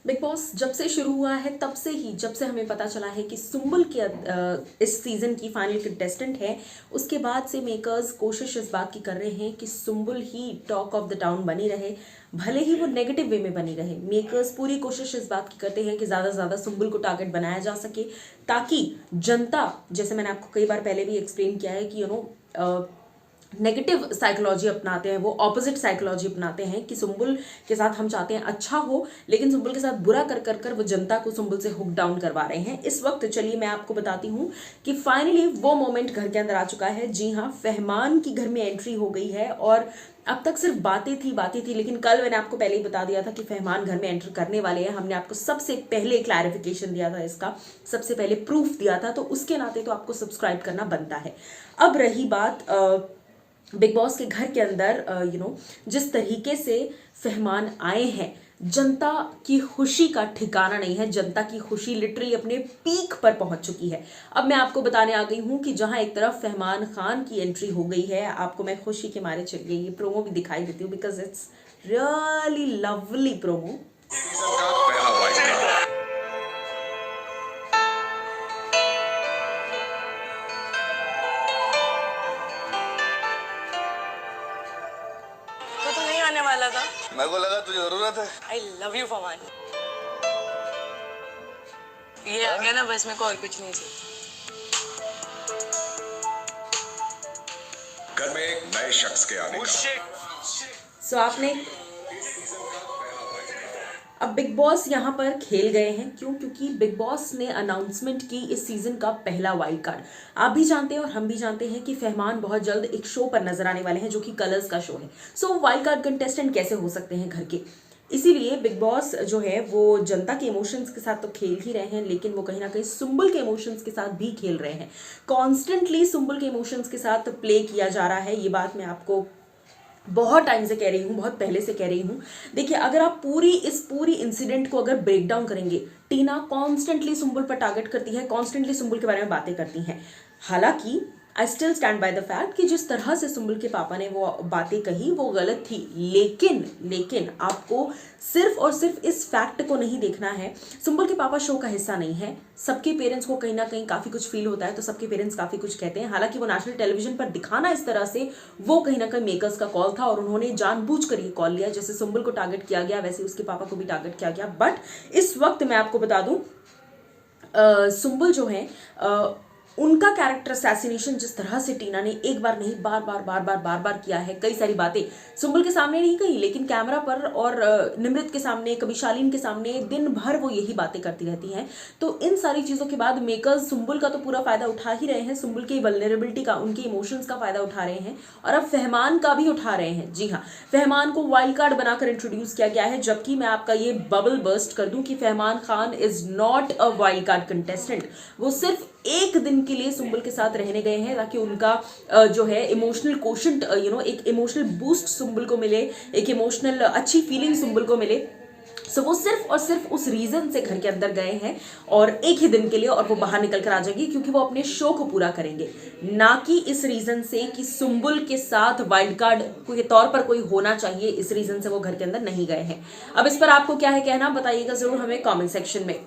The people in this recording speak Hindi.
बिग बॉस जब से शुरू हुआ है तब से ही, जब से हमें पता चला है कि सुम्बुल के इस सीजन की फाइनल कंटेस्टेंट है, उसके बाद से मेकर्स कोशिश इस बात की कर रहे हैं कि सुम्बुल ही टॉक ऑफ द टाउन बनी रहे, भले ही वो नेगेटिव वे में बनी रहे। मेकर्स पूरी कोशिश इस बात की करते हैं कि ज़्यादा से ज़्यादा सुम्बुल को टारगेट बनाया जा सके, ताकि जनता, जैसे मैंने आपको कई बार पहले भी एक्सप्लेन किया है कि नेगेटिव साइकोलॉजी अपनाते हैं, वो ऑपोजिट साइकोलॉजी अपनाते हैं कि सुम्बुल के साथ हम चाहते हैं अच्छा हो, लेकिन सुम्बुल के साथ बुरा कर कर कर वो जनता को सुम्बुल से हुक डाउन करवा रहे हैं। इस वक्त चलिए मैं आपको बताती हूँ कि फाइनली वो मोमेंट घर के अंदर आ चुका है। जी हाँ, फहमान की घर में एंट्री हो गई है और अब तक सिर्फ बातें थी, लेकिन कल मैंने आपको पहले ही बता दिया था कि फहमान घर में एंटर करने वाले हैं। हमने आपको सबसे पहले क्लैरिफिकेशन दिया था, इसका सबसे पहले प्रूफ दिया था, तो उसके नाते तो आपको सब्सक्राइब करना बनता है। अब रही बात बिग बॉस के घर के अंदर, जिस तरीके से फहमान आए हैं, जनता की खुशी का ठिकाना नहीं है। जनता की खुशी लिटरली अपने पीक पर पहुंच चुकी है। अब मैं आपको बताने आ गई हूं कि जहां एक तरफ फहमान खान की एंट्री हो गई है, आपको मैं खुशी के मारे चलिए ये प्रोमो भी दिखाई देती हूँ, because it's really lovely promo. तो नहीं आने वाला था। मेरे को लगा तुझे जरूरत है। आई लव यू फमान। ये आ गया ना, बस मेरे को और कुछ नहीं चाहिए। घर में एक नए शख्स के आने सो आपने अब बिग बॉस यहाँ पर खेल गए हैं। क्यों? क्योंकि बिग बॉस ने अनाउंसमेंट की इस सीजन का पहला वाइल्ड कार्ड। आप भी जानते हैं और हम भी जानते हैं कि फहमान बहुत जल्द एक शो पर नजर आने वाले हैं, जो कि कलर्स का शो है। सो वाइल्ड कार्ड कंटेस्टेंट कैसे हो सकते हैं घर के? इसीलिए बिग बॉस जो है वो जनता के इमोशंस के साथ तो खेल ही रहे हैं, लेकिन वो कहीं ना कहीं सुम्बुल के इमोशंस के साथ भी खेल रहे हैं। कॉन्स्टेंटली सुम्बुल के इमोशंस के साथ प्ले किया जा रहा है। ये बात मैं आपको बहुत टाइम से कह रही हूँ, बहुत पहले से कह रही हूँ। देखिए, अगर आप इस पूरी इंसिडेंट को अगर ब्रेक डाउन करेंगे, टीना कॉन्स्टेंटली सुम्बुल पर टारगेट करती है, कॉन्स्टेंटली सुम्बुल के बारे में बातें करती हैं। हालांकि I still stand by the fact कि जिस तरह से सुम्बुल के पापा ने वो बातें कही वो गलत थी, लेकिन आपको सिर्फ और सिर्फ इस फैक्ट को नहीं देखना है। सुम्बुल के पापा शो का हिस्सा नहीं है। सबके पेरेंट्स को कहीं ना कहीं काफ़ी कुछ फील होता है, तो सबके पेरेंट्स काफ़ी कुछ कहते हैं। हालांकि वो नेशनल टेलीविजन पर दिखाना इस तरह से, वो कहीं ना कहीं मेकर्स का कॉल था और उन्होंने जानबूझकर ये कॉल लिया। जैसे सुम्बुल को टारगेट किया गया, वैसे उसके पापा को भी टारगेट किया गया। बट इस वक्त मैं आपको बता दूं, सुम्बुल जो है, उनका कैरेक्टर असैसिनेशन जिस तरह से टीना ने एक बार नहीं बार किया है, कई सारी बातें सुम्बुल के सामने नहीं कही, लेकिन कैमरा पर और निमृत के सामने, कभी शालीन के सामने, दिन भर वो यही बातें करती रहती हैं। तो इन सारी चीज़ों के बाद मेकर्स सुम्बुल का तो पूरा फायदा उठा ही रहे हैं, सुम्बुल की वल्नरेबिलिटी का, उनके इमोशंस का फायदा उठा रहे हैं, और अब फहमान का भी उठा रहे हैं। जी हाँ, फहमान को वाइल्ड कार्ड बनाकर इंट्रोड्यूस किया गया है, जबकि मैं आपका ये बबल बर्स्ट कर दूं कि Fahman Khan is not a wild card contestant. वो सिर्फ एक दिन के लिए सुम्बुल के साथ रहने गए हैं, ताकि उनका जो है इमोशनल कोशंट, एक इमोशनल बूस्ट सुम्बुल को मिले, एक इमोशनल अच्छी फीलिंग सुम्बुल को मिले। सो वो सिर्फ और सिर्फ उस रीजन से घर के अंदर गए हैं, और एक ही दिन के लिए, और वो बाहर निकल कर आ जाएगी, क्योंकि वो अपने शो को पूरा करेंगे, ना कि इस रीजन से कि सुम्बुल के साथ वाइल्ड कार्ड के तौर पर कोई होना चाहिए। इस रीजन से वो घर के अंदर नहीं गए हैं। अब इस पर आपको क्या है कहना, बताइएगा जरूर हमें कमेंट सेक्शन में।